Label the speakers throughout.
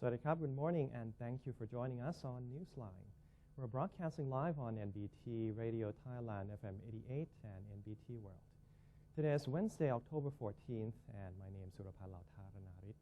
Speaker 1: Swadikap, good morning, and thank you for joining us on Newsline. We're broadcasting live on NBT Radio Thailand FM 88 and NBT World. Today is Wednesday, October 14th, and my name is Surapan Lautaranarit.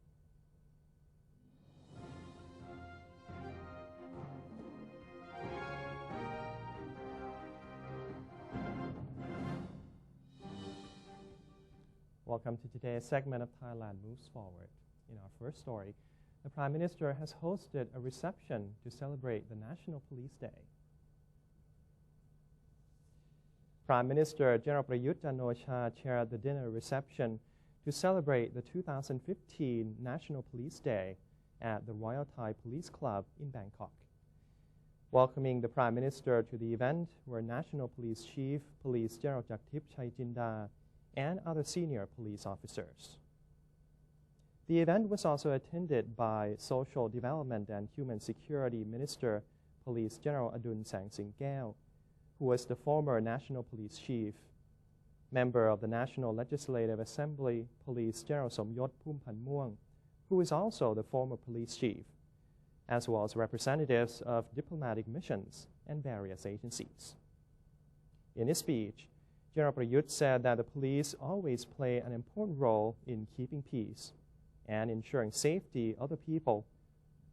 Speaker 1: Welcome to today's segment of Thailand Moves Forward. In our first story, the Prime Minister has hosted a reception to celebrate the National Police Day. Prime Minister General Prayut Chan-o-cha chaired the dinner reception to celebrate the 2015 National Police Day at the Royal Thai Police Club in Bangkok. Welcoming the Prime Minister to the event were National Police Chief Police General Jaktip Chaijinda and other senior police officers. The event was also attended by Social Development and Human Security Minister, Police General Adun Sang Sing Keo, who was the former National Police Chief, member of the National Legislative Assembly, Police General Somyot Phumpan Muang, who is also the former police chief, as well as representatives of diplomatic missions and various agencies. In his speech, General Prayut said that the police always play an important role in keeping peace and ensuring safety of the people,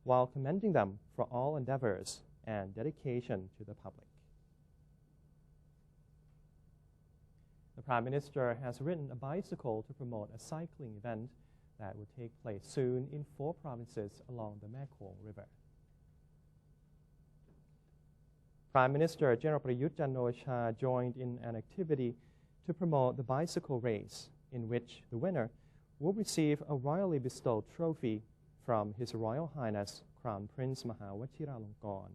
Speaker 1: while commending them for all endeavors and dedication to the public. The Prime Minister has ridden a bicycle to promote a cycling event that will take place soon in 4 provinces along the Mekong River. Prime Minister General Prayut Chan-o-cha joined in an activity to promote the bicycle race, in which the winner will receive a royally bestowed trophy from His Royal Highness Crown Prince Mahawachiralongkorn.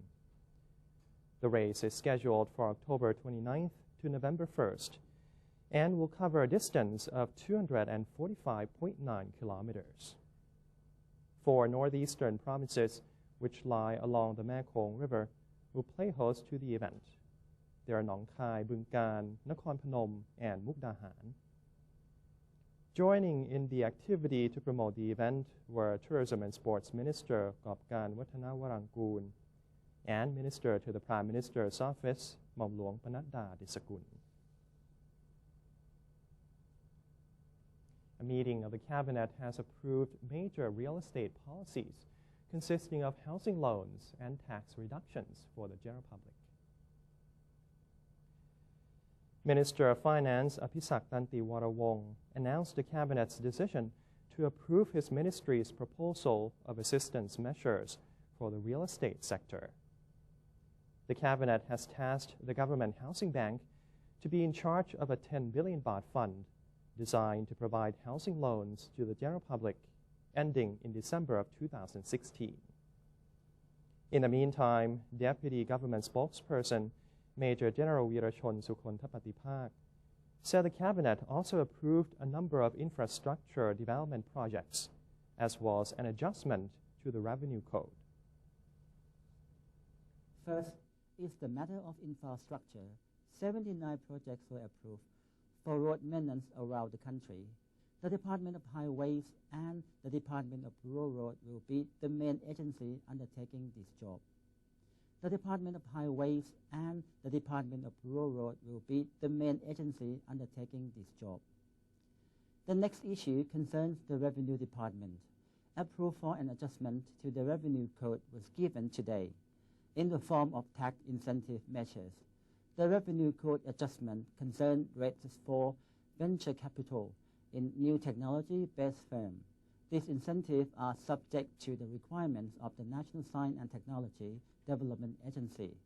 Speaker 1: The race is scheduled for October 29th to November 1st and will cover a distance of 245.9 kilometers. 4 northeastern provinces, which lie along the Mekong River, will play host to the event. They are Nong Khai, Bungkan, Nakhon Phanom, and Mukdahan. Joining in the activity to promote the event were Tourism and Sports Minister Gopkan Wattanawarangkoon and Minister to the Prime Minister's Office, Mom Luang Panadda Disakun. A meeting of the Cabinet has approved major real estate policies consisting of housing loans and tax reductions for the general public. Minister of Finance Apisak Tanti Warawong announced the Cabinet's decision to approve his ministry's proposal of assistance measures for the real estate sector. The Cabinet has tasked the Government Housing Bank to be in charge of a 10 billion baht fund designed to provide housing loans to the general public ending in December of 2016. In the meantime, Deputy Government Spokesperson Major General Wirachon Sukhontapatipak said the Cabinet also approved a number of infrastructure development projects, as well as an adjustment to the revenue code.
Speaker 2: First is the matter of infrastructure. 79 projects were approved for road maintenance around the country. The Department of Highways and the Department of Rural Road will be the main agency undertaking this job. The Department of Highways and the Department of Rural Road will be the main agency undertaking this job. The next issue concerns the Revenue Department. Approval for an adjustment to the Revenue Code was given today in the form of tax incentive measures. The Revenue Code adjustment concerned rates for venture capital in new technology-based firms. These incentives are subject to the requirements of the National Science and Technology Development Agency.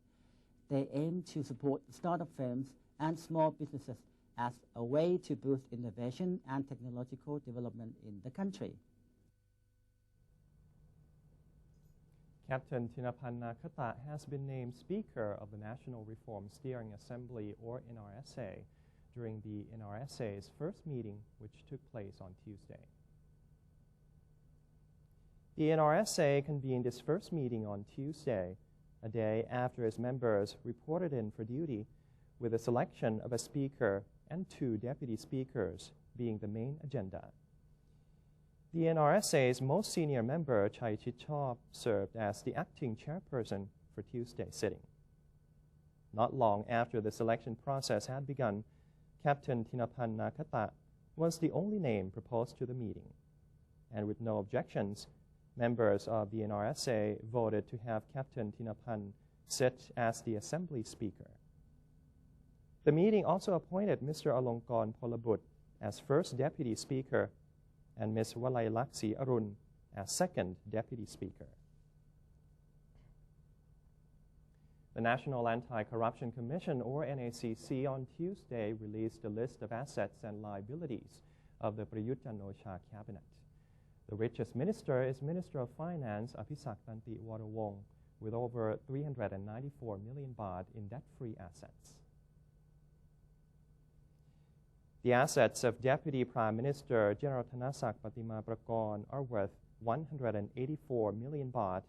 Speaker 2: They aim to support startup firms and small businesses as a way to boost innovation and technological development in the country.
Speaker 1: Captain Thinapan Nakata has been named Speaker of the National Reform Steering Assembly, or NRSA, during the NRSA's first meeting, which took place on Tuesday. The NRSA convened its first meeting on Tuesday, a day after its members reported in for duty, with the selection of a speaker and 2 deputy speakers being the main agenda. The NRSA's most senior member, Chai Chit-chop, served as the acting chairperson for Tuesday's sitting. Not long after the selection process had begun, Captain Thinapan Nakata was the only name proposed to the meeting. And with no objections, members of the NRSA voted to have Captain Thinapan sit as the Assembly Speaker. The meeting also appointed Mr. Alongkorn Polabut as First Deputy Speaker and Ms. Walailaksi Arun as Second Deputy Speaker. The National Anti-Corruption Commission, or NACC, on Tuesday released a list of assets and liabilities of the Prayut Chan-o-cha cabinet. The richest minister is Minister of Finance Apisak Tanti Warawong, with over 394 million baht in debt-free assets. The assets of Deputy Prime Minister General Thanasak Patima Prakon are worth 184 million baht,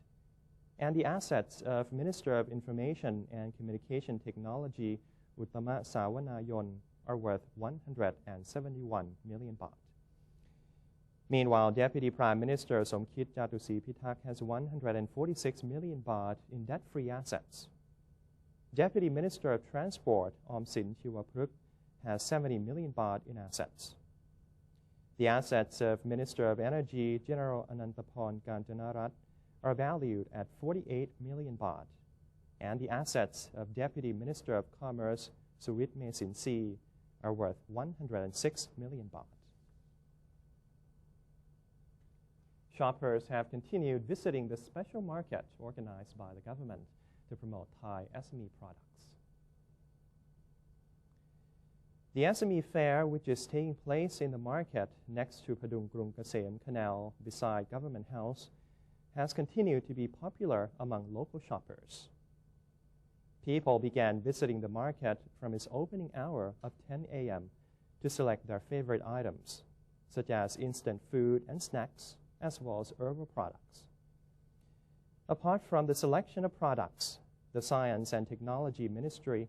Speaker 1: and the assets of Minister of Information and Communication Technology Uttama Sawanayon are worth 171 million baht. Meanwhile, Deputy Prime Minister Somkit Jatusi Pitak has 146 million baht in debt-free assets. Deputy Minister of Transport Omsin Chiwapruk has 70 million baht in assets. The assets of Minister of Energy General Anantapon Kanjanarat are valued at 48 million baht, and the assets of Deputy Minister of Commerce Surit Mesinsi are worth 106 million baht. Shoppers have continued visiting the special market organized by the government to promote Thai SME products. The SME fair, which is taking place in the market next to Padung Krung Kasem Canal beside Government House, has continued to be popular among local shoppers. People began visiting the market from its opening hour of 10 a.m. to select their favorite items, such as instant food and snacks, as well as herbal products. Apart from the selection of products, the Science and Technology Ministry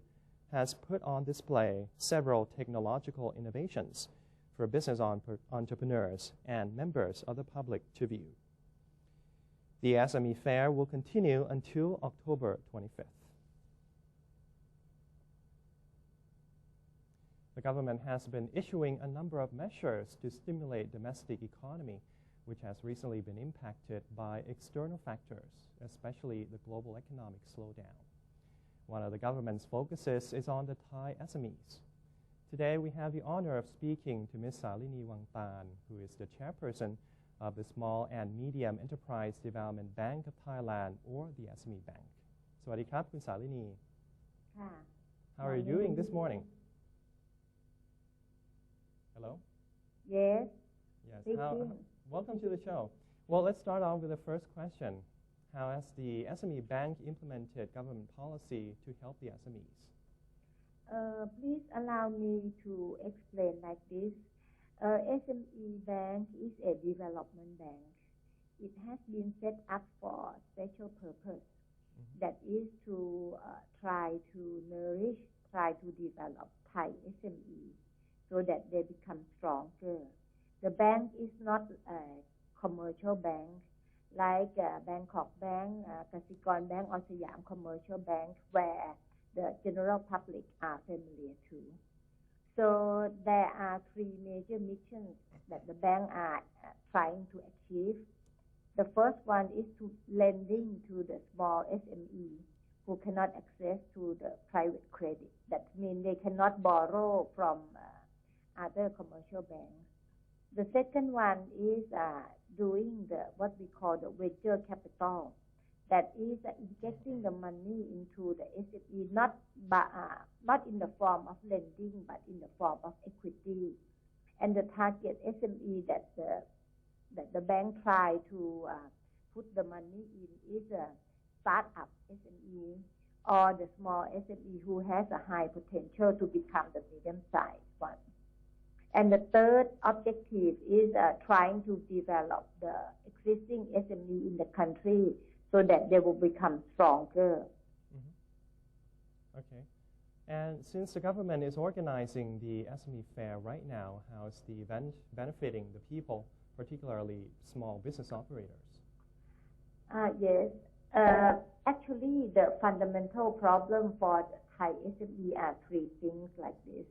Speaker 1: has put on display several technological innovations for business entrepreneurs and members of the public to view. The SME Fair will continue until October 25th. The government has been issuing a number of measures to stimulate domestic economy, which has recently been impacted by external factors, especially the global economic slowdown. One of the government's focuses is on the Thai SMEs. Today, we have the honor of speaking to Ms. Salini Wangtan, who is the chairperson of the Small and Medium Enterprise Development Bank of Thailand, or the SME Bank. Sawadee krap, Kun Salini. How are you doing this morning? Hello?
Speaker 3: Yes.
Speaker 1: Yes. Welcome to the show. Well, let's start off with the first question. How has the SME Bank implemented government policy to help the SMEs?
Speaker 3: Please allow me to explain like this. SME Bank is a development bank. It has been set up for a special purpose, that is to try to nourish, try to develop Thai SME so that they become stronger. The bank is not a commercial bank like Bangkok Bank, Kasikorn Bank, or Siam Commercial Bank, where the general public are familiar to. So there are three major missions that the bank are trying to achieve. The first one is to lending to the small SME who cannot access to the private credit. That means they cannot borrow from other commercial banks. The second one is doing what we call the venture capital. That is injecting the money into the SME, not in the form of lending, but in the form of equity. And the target SME that the bank try to put the money in is a startup SME or the small SME who has a high potential to become the medium-sized one. And the third objective is trying to develop the existing SME in the country so that they will become stronger.
Speaker 1: Okay. And since the government is organizing the SME Fair right now, how is the event benefiting the people particularly small business operators?
Speaker 3: Yes. Actually, the fundamental problem for the Thai SME are three things like this.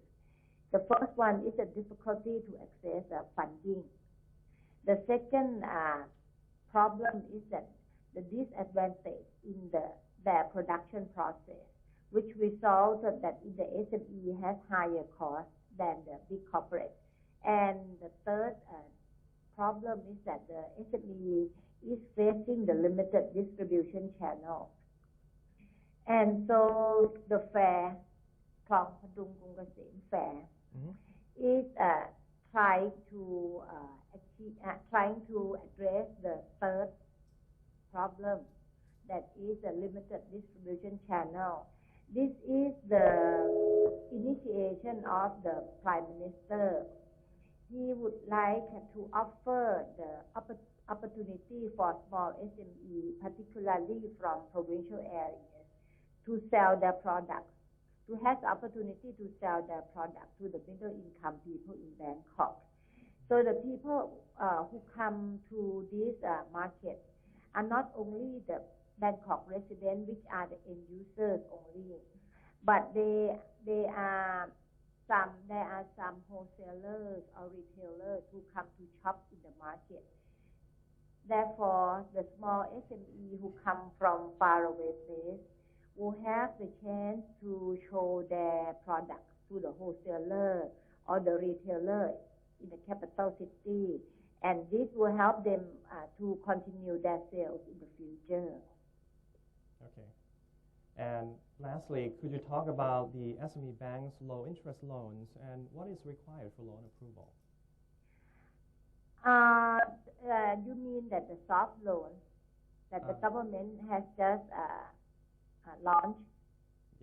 Speaker 3: The first one is the difficulty to access funding. The second problem is that the disadvantage in their production process, which resulted that the SME has higher costs than the big corporate. And the third problem is that the SME is facing the limited distribution channel. And so the fair, Klong Padung Kung Kasem fair, is trying to address the third problem, that is a limited distribution channel. This is the initiation of the Prime Minister. He would like to offer the opportunity for small SME, particularly from provincial areas, to sell their products, to have the opportunity to sell their products to the middle income people in Bangkok. So the people who come to this market are not only the Bangkok residents, which are the end users only, but there are some wholesalers or retailers who come to shop in the market. Therefore, the small SME who come from faraway places will have the chance to show their products to the wholesaler or the retailer in the capital city, and this will help them to continue their sales in the future.
Speaker 1: Okay. And lastly, could you talk about the SME bank's low interest loans and what is required for loan approval?
Speaker 3: You mean that the soft loan that the government has just launched?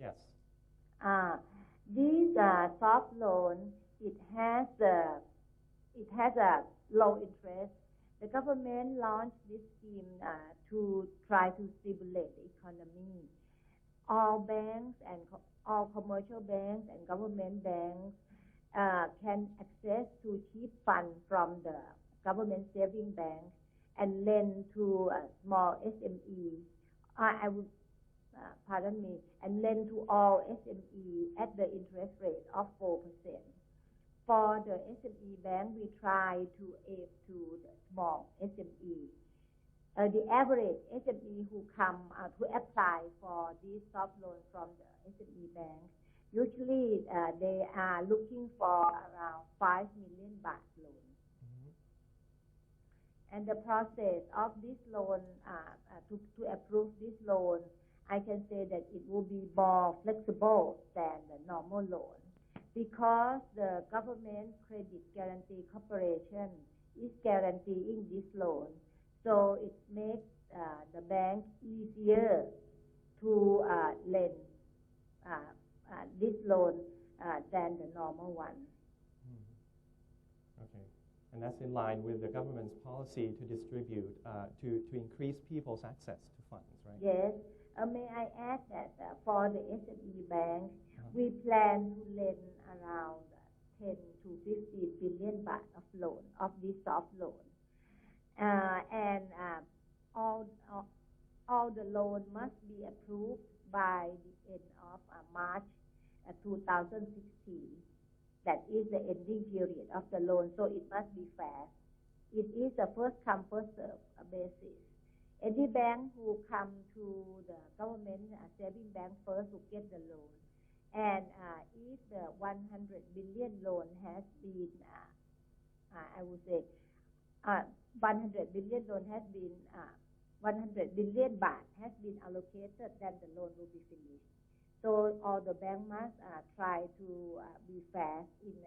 Speaker 1: Yes.
Speaker 3: This soft loan, it has a low interest. The government launched this scheme to try to stimulate the economy. All banks and all commercial banks and government banks can access to cheap funds from the government saving bank and lend to small SME. And lend to all SME at the interest rate of 4%. For the SME bank, we try to aid to the small SME. The average SME who come to apply for this soft loan from the SME bank, usually they are looking for around 5 million baht loan. And the process of this loan, to approve this loan, I can say that it will be more flexible than the normal loan, because the government credit guarantee corporation is guaranteeing this loan. So it makes the bank easier to lend this loan than the normal one.
Speaker 1: Okay. And that's in line with the government's policy to distribute, to increase people's access to funds, right?
Speaker 3: Yes. May I add that for the SME bank, we plan to lend around 10 to 15 billion baht of loan, of this soft loan. And all the loan must be approved by the end of March 2016. That is the ending period of the loan, so it must be fair. It is a first come, first serve basis. Any bank who come to the government saving bank first will get the loan. And if the 100 billion loan has been, I would say, 100 billion loan has been, 100 billion baht has been allocated, then the loan will be finished. So all the bank must try to be fair in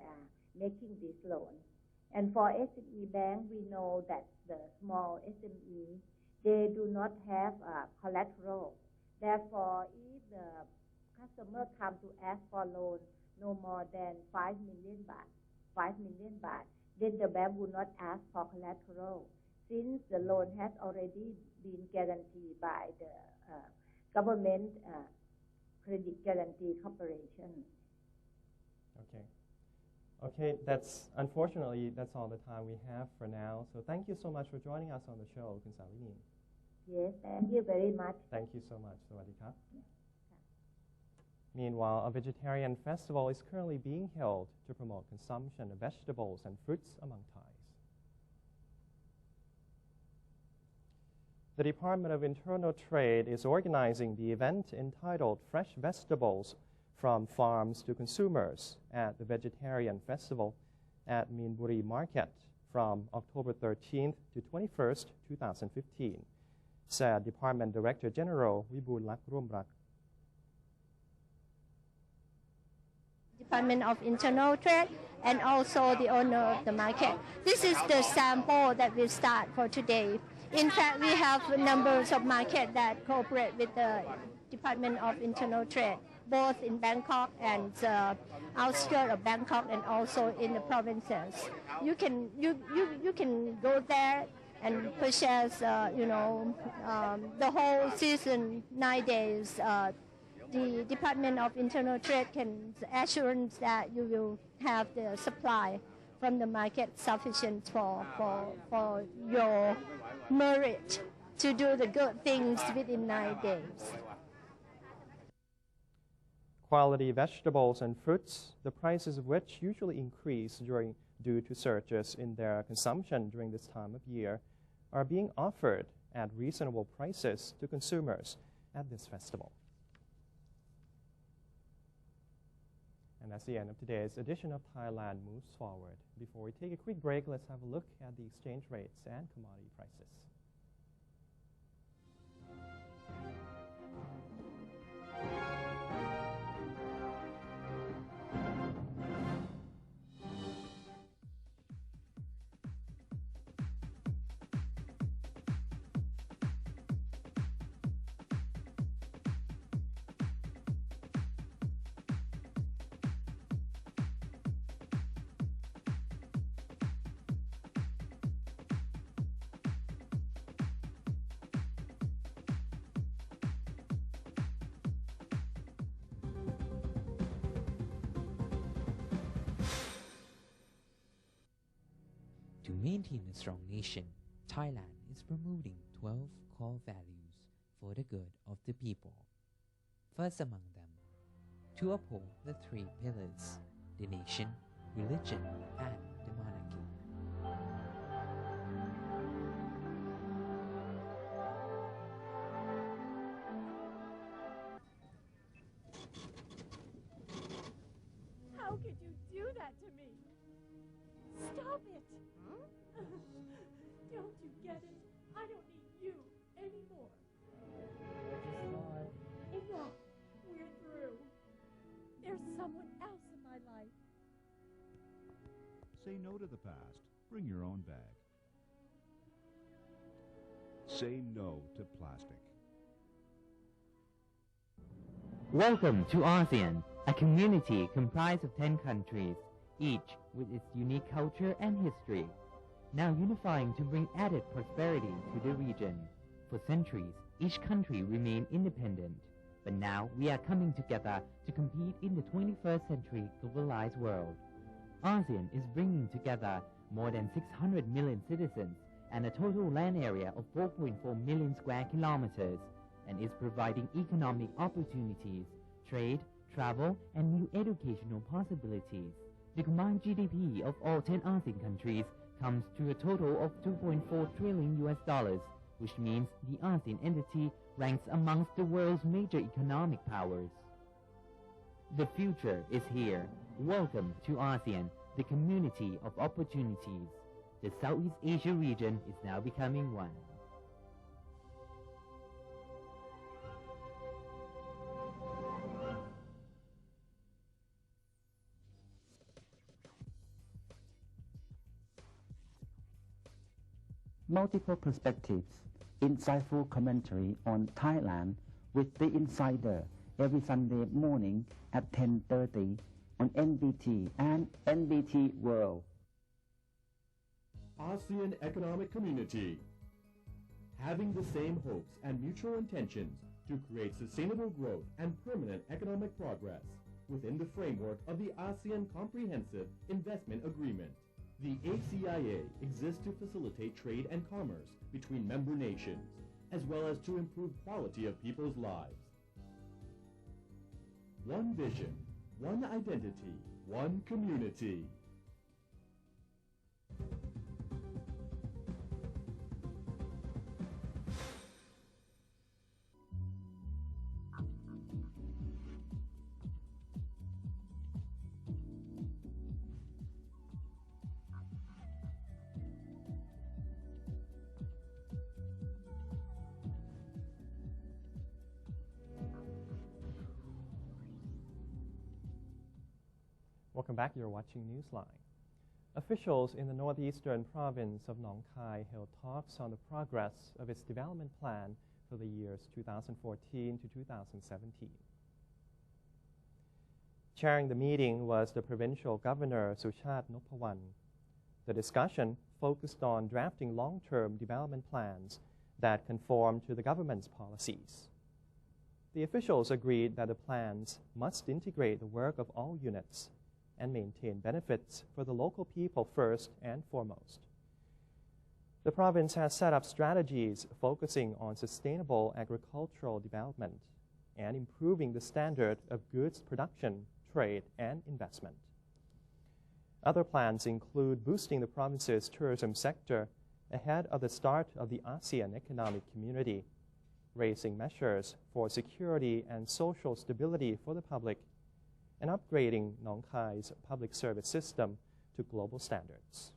Speaker 3: making this loan. And for SME bank, we know that the small SME, they do not have collateral. Therefore, if the customer come to ask for loan no more than 5 million baht, then the bank would not ask for collateral, since the loan has already been guaranteed by the government credit guarantee corporation.
Speaker 1: Okay. Okay, unfortunately, that's all the time we have for now. So thank you so much for joining us on the show, Kun Savini.
Speaker 3: Yes, thank you very much.
Speaker 1: Thank you so much. Sawadee. Meanwhile, a vegetarian festival is currently being held to promote consumption of vegetables and fruits among Thais. The Department of Internal Trade is organizing the event entitled Fresh Vegetables from Farms to Consumers at the Vegetarian Festival at Meenburi Market from October 13th to 21st, 2015, said Department Director General Wibulak Rumrak.
Speaker 4: Department of Internal Trade and also the owner of the market. This is the sample that we start for today. In fact, we have numbers of markets that cooperate with the Department of Internal Trade, both in Bangkok and outskirts of Bangkok and also in the provinces. You can go there and purchase, the whole season, 9 days. The Department of Internal Trade can assure that you will have the supply from the market sufficient for your merit to do the good things within 9 days.
Speaker 1: Quality vegetables and fruits, the prices of which usually increase due to surges in their consumption during this time of year, are being offered at reasonable prices to consumers at this festival. And that's the end of today's edition of Thailand Moves Forward. Before we take a quick break, let's have a look at the exchange rates and commodity prices.
Speaker 5: To maintain a strong nation, Thailand is promoting 12 core values for the good of the people. First among them, to uphold the 3 pillars, the nation, religion, and the monarchy.
Speaker 6: How could you do that to me? Stop it! Don't you get it? I don't need you anymore. Enough. We're through. There's someone else in my life.
Speaker 7: Say no to the past. Bring your own bag. Say no to plastic.
Speaker 8: Welcome to ASEAN, a community comprised of 10 countries, each with its unique culture and history, now unifying to bring added prosperity to the region. For centuries, each country remained independent, but now we are coming together to compete in the 21st century globalized world. ASEAN is bringing together more than 600 million citizens and a total land area of 4.4 million square kilometers, and is providing economic opportunities, trade, travel, and new educational possibilities. The combined GDP of all 10 ASEAN countries comes to a total of $2.4 trillion, which means the ASEAN entity ranks amongst the world's major economic powers. The future is here. Welcome to ASEAN, the community of opportunities. The Southeast Asia region is now becoming one.
Speaker 2: Multiple perspectives, insightful commentary on Thailand with The Insider every Sunday morning at 10:30 on NBT and NBT World.
Speaker 9: ASEAN Economic Community, having the same hopes and mutual intentions to create sustainable growth and permanent economic progress. within the framework of the ASEAN Comprehensive Investment Agreement. The ACIA exists to facilitate trade and commerce between member nations, as well as to improve quality of people's lives. One vision, one identity, one community.
Speaker 1: Welcome back. You're watching Newsline. Officials in the northeastern province of Nong Khai held talks on the progress of its development plan for the years 2014 to 2017. Chairing the meeting was the provincial governor, Suchat Nopawan. The discussion focused on drafting long-term development plans that conform to the government's policies. The officials agreed that the plans must integrate the work of all units and maintain benefits for the local people first and foremost. The province has set up strategies focusing on sustainable agricultural development and improving the standard of goods production, trade, and investment. Other plans include boosting the province's tourism sector ahead of the start of the ASEAN Economic Community, raising measures for security and social stability for the public, and upgrading Nong Khai's public service system to global standards.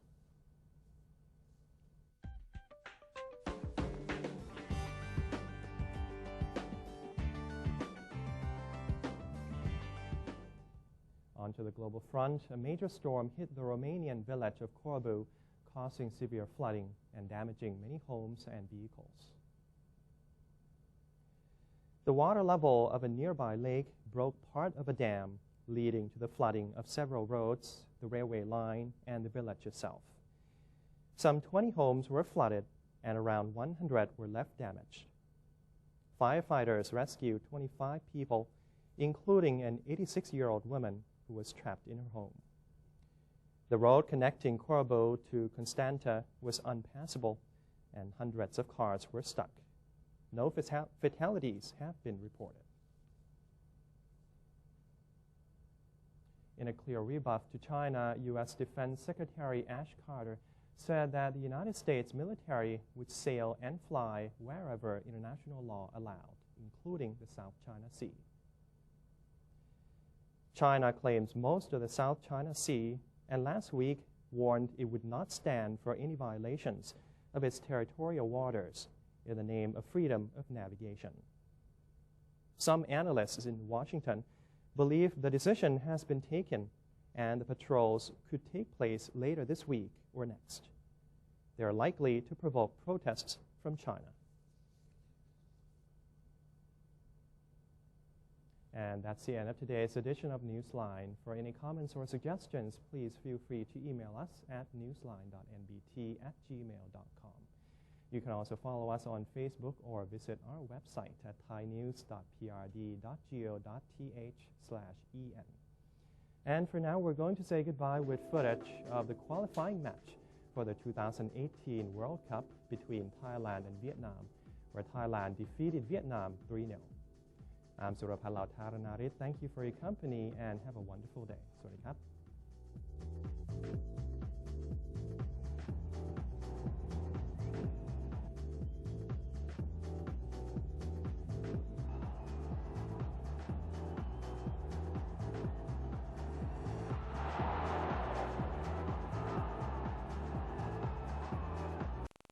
Speaker 1: Onto the global front, a major storm hit the Romanian village of Corbu, causing severe flooding and damaging many homes and vehicles. The water level of a nearby lake broke part of a dam, leading to the flooding of several roads, the railway line, and the village itself. Some 20 homes were flooded, and around 100 were left damaged. Firefighters rescued 25 people, including an 86-year-old woman who was trapped in her home. The road connecting Corbu to Constanta was unpassable, and hundreds of cars were stuck. No fatalities have been reported. In a clear rebuff to China, U.S. Defense Secretary Ash Carter said that the United States military would sail and fly wherever international law allowed, including the South China Sea. China claims most of the South China Sea, and last week warned it would not stand for any violations of its territorial waters in the name of freedom of navigation. Some analysts in Washington believe the decision has been taken and the patrols could take place later this week or next. They are likely to provoke protests from China. And that's the end of today's edition of Newsline. For any comments or suggestions, please feel free to email us at newsline.nbt@gmail.com. You can also follow us on Facebook or visit our website at thainews.prd.go.th/en. And for now, we're going to say goodbye with footage of the qualifying match for the 2018 World Cup between Thailand and Vietnam, where Thailand defeated Vietnam 3-0. I'm Surapat Lautaranarit. Thank you for your company and have a wonderful day. สวัสดีครับ